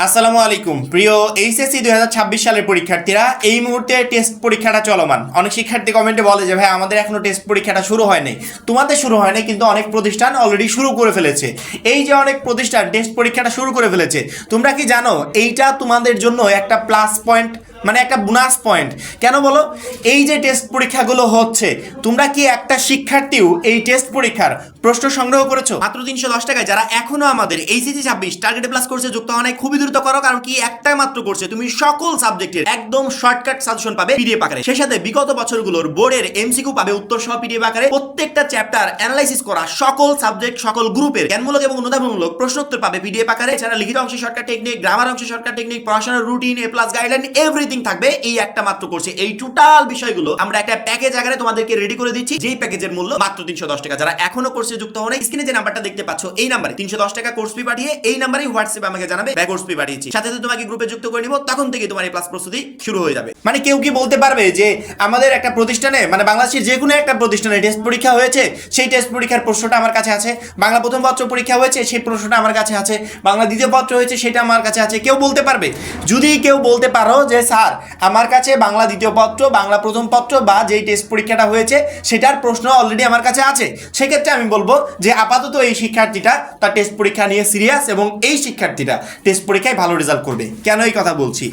আসসালামু আলাইকুম প্রিয় এইচএসসি 2026 সালের পরীক্ষার্থীরা, এই মুহূর্তে টেস্ট পরীক্ষাটা চলমান। অনেক শিক্ষার্থী কমেন্টে বলে যে ভাই আমাদের এখনো টেস্ট পরীক্ষাটা শুরু হয়নি। তোমাদের শুরু হয়নি, কিন্তু অনেক প্রতিষ্ঠান অলরেডি শুরু করে ফেলেছে। এই যে অনেক প্রতিষ্ঠান টেস্ট পরীক্ষাটা শুরু করে ফেলেছে, তোমরা কি জানো এইটা তোমাদের জন্য একটা প্লাস পয়েন্ট, মানে একটা বোনাস পয়েন্ট। কেন বলো? এই যে টেস্ট পরীক্ষাগুলো হচ্ছে, তোমরা কি একটা শিক্ষার্থীও এই টেস্ট পরীক্ষার প্রশ্ন সংগ্রহ করেছো? মাত্র 310 টাকায় যারা এখনো আমাদের এইচএসসি 26 টার্গেট প্লাস কোর্সে যুক্ত হওয়া নাই, খুবই দ্রুত করো। কারণ কি, একটাই মাত্র কোর্সে তুমি সকল সাবজেক্টের একদম শর্টকাট সাজেশন পাবে পিডিএফ আকারে। সেই সাথে বিগত বছরগুলোর বোর্ডের এমসিকিউ পাবে উত্তর সহ পিডিএফ আকারে। প্রত্যেকটা চ্যাপ্টার অ্যানালাইসিস করা সকল সাবজেক্ট সকল গ্রুপের জ্ঞানমূলক এবং অনুধাবনমূলক প্রশ্নোত্তর পাবে পিডিএফ আকারে। এছাড়া লিখিত অংশে শর্টকাট টেকনিক, গ্রামার অংশে শর্টকাট টেকনিক, পড়াশোনার রুটিন, এ প্লাস গাইডলাইন, এভরিথিং থাকবে এই একটা মাত্র কোর্সে। এই টোটাল বিষয়গুলো আমরা একটা প্যাকেজ আকারে তোমাদেরকে রেডি করে দিচ্ছি, যেই প্যাকেজের মূল্য মাত্র 310 টাকা। যারা এখনো কোর্সে যুক্ত হন, স্ক্রিনে যে নাম্বারটা দেখতে পাচ্ছ এই নাম্বারে 310 টাকা কোর্স ফি পাঠিয়ে এই নাম্বারে হোয়াটসঅ্যাপে আমাকে জানাবে ভাই কোর্স ফি পাঠিয়েছি। সাথে সাথে তোমাকে গ্রুপে যুক্ত করে নিব, তখন থেকে তোমার এই প্লাস প্রস্তুতি শুরু হয়ে যাবে। মানে কেউ কি বলতে পারবে যে আমাদের একটা প্রতিষ্ঠানে, মানে বাংলাদেশের যে কোনো একটা প্রতিষ্ঠানে টেস্ট পরীক্ষা হয়েছে, সেই টেস্ট পরীক্ষার প্রশ্নটা আমার কাছে আছে? বাংলা প্রথম পত্র পরীক্ষা হয়েছে, সেই প্রশ্নটা আমার কাছে আছে? বাংলা দ্বিতীয় পত্র হয়েছে, সেটা আমার কাছে আছে? কেউ বলতে পারবে? যদি কেউ বলতে পারো যে স্যার আমার কাছে বাংলা দ্বিতীয় পত্র, বাংলা প্রথম পত্র বা যেই টেস্ট পরীক্ষাটা হয়েছে সেটার প্রশ্ন অলরেডি আমার কাছে আছে, সেক্ষেত্রে আমি বলবো যে আপাতত এই শিক্ষার্থীটা তার টেস্ট পরীক্ষা নিয়ে সিরিয়াস এবং এই শিক্ষার্থীটা টেস্ট পরীক্ষায় ভালো রেজাল্ট করবে। কেন এই কথা বলছি?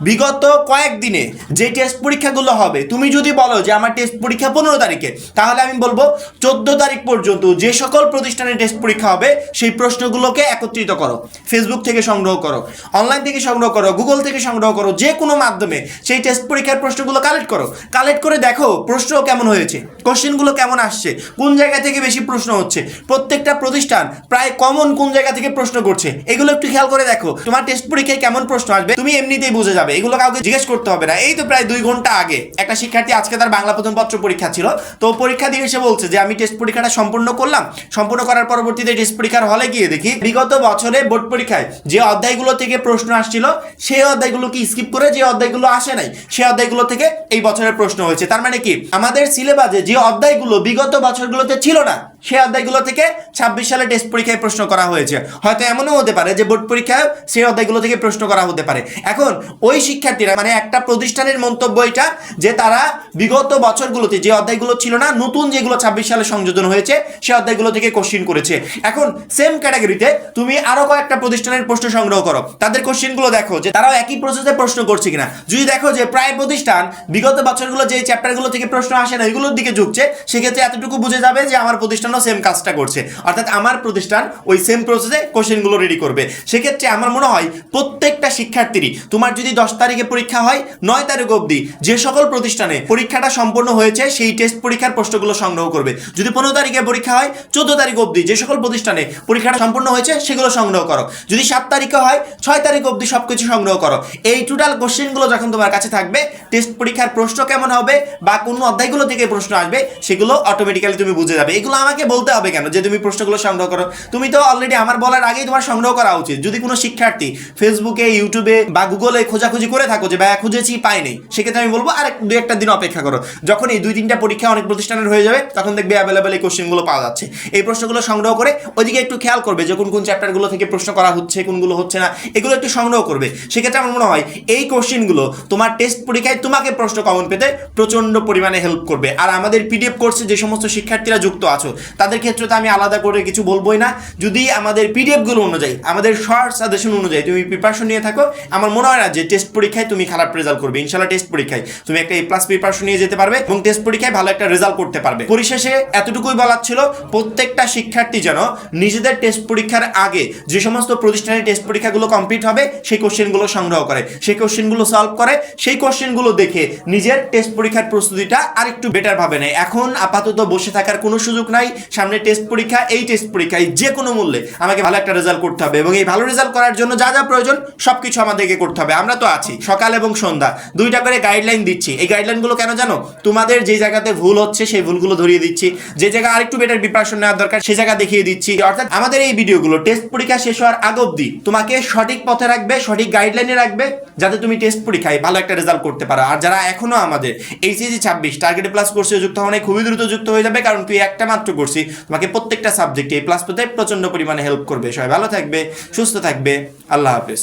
বিগত কয়েকদিনে যে টেস্ট পরীক্ষাগুলো হবে, তুমি যদি বলো যে আমার টেস্ট পরীক্ষা 15 তারিখে, তাহলে আমি বলবো 14 তারিখ পর্যন্ত যে সকল প্রতিষ্ঠানে টেস্ট পরীক্ষা হবে সেই প্রশ্নগুলোকে একত্রিত করো। ফেসবুক থেকে সংগ্রহ করো, অনলাইন থেকে সংগ্রহ করো, গুগল থেকে সংগ্রহ করো, যে কোনো মাধ্যমে সেই টেস্ট পরীক্ষার প্রশ্নগুলো কালেক্ট করো। কালেক্ট করে দেখো প্রশ্ন কেমন হয়েছে, কোশ্চেনগুলো কেমন আসছে, কোন জায়গা থেকে বেশি প্রশ্ন হচ্ছে, প্রত্যেকটা প্রতিষ্ঠান প্রায় কমন কোন জায়গা থেকে প্রশ্ন করছে, এগুলো একটু খেয়াল করে দেখো। তোমার টেস্ট পরীক্ষায় কেমন প্রশ্ন আসবে তুমি এমনিতেই বুঝে যাবে, এগুলো কাউকে জিজ্ঞেস করতে হবে না। এই তো প্রায় 2 ঘন্টা আগে একটা শিক্ষার্থী, আজকে তার বাংলা প্রথম পত্র পরীক্ষা ছিল, তো পরীক্ষা দিয়ে এসে বলছে যে আমি টেস্ট পরীক্ষাটা সম্পূর্ণ করলাম। সম্পূর্ণ করার পরবর্তীতে টেস্ট পরীক্ষার হলে গিয়ে দেখি বিগত বছরে বোর্ড পরীক্ষায় যে অধ্যায়গুলো থেকে প্রশ্ন আসছিল, সেই অধ্যায়গুলোকে স্কিপ করে যে অধ্যায়গুলো আসে নাই সেই অধ্যায়গুলো থেকে এই বছরের প্রশ্ন হয়েছে। তার মানে কি, আমাদের সিলেবাসে যে অধ্যায়গুলো বিগত বছরগুলোতে ছিল না, সেই অধ্যায়গুলো থেকে 26 সালে টেস্ট পরীক্ষায় প্রশ্ন করা হয়েছে। হয়তো এমনও হতে পারে যে বোর্ড পরীক্ষায় সেই অধ্যায়গুলো থেকে প্রশ্ন করা হতে পারে। এখন ওই শিক্ষার্থীরা, মানে একটা প্রতিষ্ঠানের মন্তব্য এটা যে তারা বিগত বছরগুলোতে যে অধ্যায়গুলো ছিল না, নতুন যেগুলো 26 সালে সংযোজন হয়েছে সেই অধ্যায়গুলো থেকে কোশ্চেন করেছে। এখন সেম ক্যাটাগরিতে তুমি আরো কয়েকটা প্রতিষ্ঠানের প্রশ্ন সংগ্রহ করো, তাদের কোশ্চেনগুলো দেখো যে তারাও একই প্রসেসে প্রশ্ন করছে কিনা। যদি দেখো যে প্রায় প্রতিষ্ঠান বিগত বছরগুলো যে চ্যাপ্টারগুলো থেকে প্রশ্ন আসে না এগুলোর দিকে ঝুঁকছে, সেক্ষেত্রে এতটুকু বুঝে যাবে যে আমার প্রতিষ্ঠানও সেম কাজটা করছে, অর্থাৎ আমার প্রতিষ্ঠান ওই সেম প্রসেসে কোশ্চেনগুলো রেডি করবে। সেক্ষেত্রে আমার মনে হয় প্রত্যেকটা শিক্ষার্থীরই, তোমার যদি 10 তারিখে পরীক্ষা হয়, 9 তারিখ অবধি যে সকল প্রতিষ্ঠানে পরীক্ষাটা সম্পন্ন হয়েছে সেই টেস্ট পরীক্ষার প্রশ্নগুলো সংগ্রহ করবে। যদি 15 তারিখে পরীক্ষা হয়, 14 তারিখ অবধি যে সকল প্রতিষ্ঠানে পরীক্ষাটা সম্পন্ন হয়েছে সেগুলো সংগ্রহ করো। যদি 7 তারিখে হয়, 6 তারিখ অবধি সবকিছু সংগ্রহ করো। এই টোটাল কোশ্চেনগুলো যখন তোমার কাছে থাকবে, টেস্ট পরীক্ষার প্রশ্ন কেমন হবে বা কোন অধ্যায়গুলো থেকে প্রশ্ন আসবে সেগুলো অটোমেটিক্যালি তুমি বুঝে যাবে। এগুলো আমাকে বলতে হবে কেন যে তুমি প্রশ্নগুলো সংগ্রহ করো? তুমি তো অলরেডি আমার বলার আগেই তোমার সংগ্রহ করা উচিত। যদি কোনো শিক্ষার্থী ফেসবুকে, ইউটিউবে বা গুগলে খোঁজাখুঁজি করে থাকো যে ভাইয়া খুঁজেছি পাই নেই, সেক্ষেত্রে আমি বলবো আর 2-1 দিন অপেক্ষা করো। যখন এই 2-3টা পরীক্ষা অনেক প্রতিষ্ঠানের হয়ে যাবে, তখন দেখবে অ্যাভেলেবেল এই কোশ্চেনগুলো পাওয়া যাচ্ছে। এই প্রশ্নগুলো সংগ্রহ করে ওইদিকে একটু খেয়াল করবে যে কোন কোন চ্যাপ্টারগুলো থেকে প্রশ্ন করা হচ্ছে, কোনগুলো হচ্ছে না, এগুলো একটু সংগ্রহ করবে। সেক্ষেত্রে আমার মনে হয় এই কোশ্চেনগুলো তোমার টেস্ট পরীক্ষায় তোমাকে প্রশ্ন কমন পেতে প্রচন্ড পরিমাণে হেল্প করবে। আর আমাদের পিডিএফ কোর্সে যে সমস্ত শিক্ষার্থীরা যুক্ত আছো তাদের ক্ষেত্রে তো আমি আলাদা করে কিছু বলবোই না। যদি আমাদের পিডিএফগুলো অনুযায়ী, আমাদের শর্ট সাজেশন অনুযায়ী তুমি প্রিপারেশন নিয়ে থাকো, আমার মনে হয় না যে টেস্ট পরীক্ষায় তুমি খারাপ রেজাল্ট করবে। ইনশাআল্লাহ টেস্ট পরীক্ষায় তুমি একটা A+ প্রিপারেশন নিয়ে যেতে পারবে এবং টেস্ট পরীক্ষায় ভালো একটা রেজাল্ট করতে পারবে। পরিশেষে এতটুকুই বলার ছিল, প্রত্যেকটা শিক্ষার্থী যেন নিজেদের টেস্ট পরীক্ষার আগে যে সমস্ত প্রতিষ্ঠানের টেস্ট পরীক্ষাগুলো কমপ্লিট হবে সেই কোশ্চেনগুলো সংগ্রহ করে, সেই কোশ্চেনগুলো সলভ করে, সেই কোশ্চেনগুলো দেখে নিজের টেস্ট পরীক্ষার প্রস্তুতিটা আরেকটু বেটার ভাবে নেয়। এখন আপাতত বসে থাকার কোনো সুযোগ নাই। সামনে টেস্ট পরীক্ষা, এই টেস্ট পরীক্ষায় যে কোনো মূল্যে আমাকে ভালো একটা রেজাল্ট করতে হবে এবং এই ভালো রেজাল্ট করার জন্য যা যা প্রয়োজন সবকিছু আমাদেরকে করতে হবে। আমরা তো আছি, সকাল এবং সন্ধ্যা 2টা করে গাইডলাইন দিচ্ছি। এই গাইডলাইনগুলো কেন জানো? তোমাদের যে জায়গাতে ভুল হচ্ছে সেই ভুলগুলো ধরিয়ে দিচ্ছি, যে জায়গা আরেকটু বেটার প্রিপারেশন নেওয়ার দরকার সেই জায়গা দেখিয়ে দিচ্ছি। অর্থাৎ আমাদের এই ভিডিওগুলো টেস্ট পরীক্ষা শেষ হওয়ার আগ অবধি তোমাকে সঠিক পথে রাখবে, সঠিক গাইডলাইনে রাখবে, যাতে তুমি টেস্ট পরীক্ষায় ভালো একটা রেজাল্ট করতে পারো। আর যারা এখনো আমাদের এইচএসসি 26 টার্গেট প্লাস কোর্সে যুক্ত হওয়া, খুবই দ্রুত যুক্ত হয়ে যাবে, কারণ তুই একটা মাত্র কোর্সই তোমাকে প্রত্যেকটা সাবজেক্টে A+ পেতে প্রচন্ড পরিমাণে হেল্প করবে। সবাই ভালো থাকবে, সুস্থ থাকবে, আল্লাহ হাফেজ।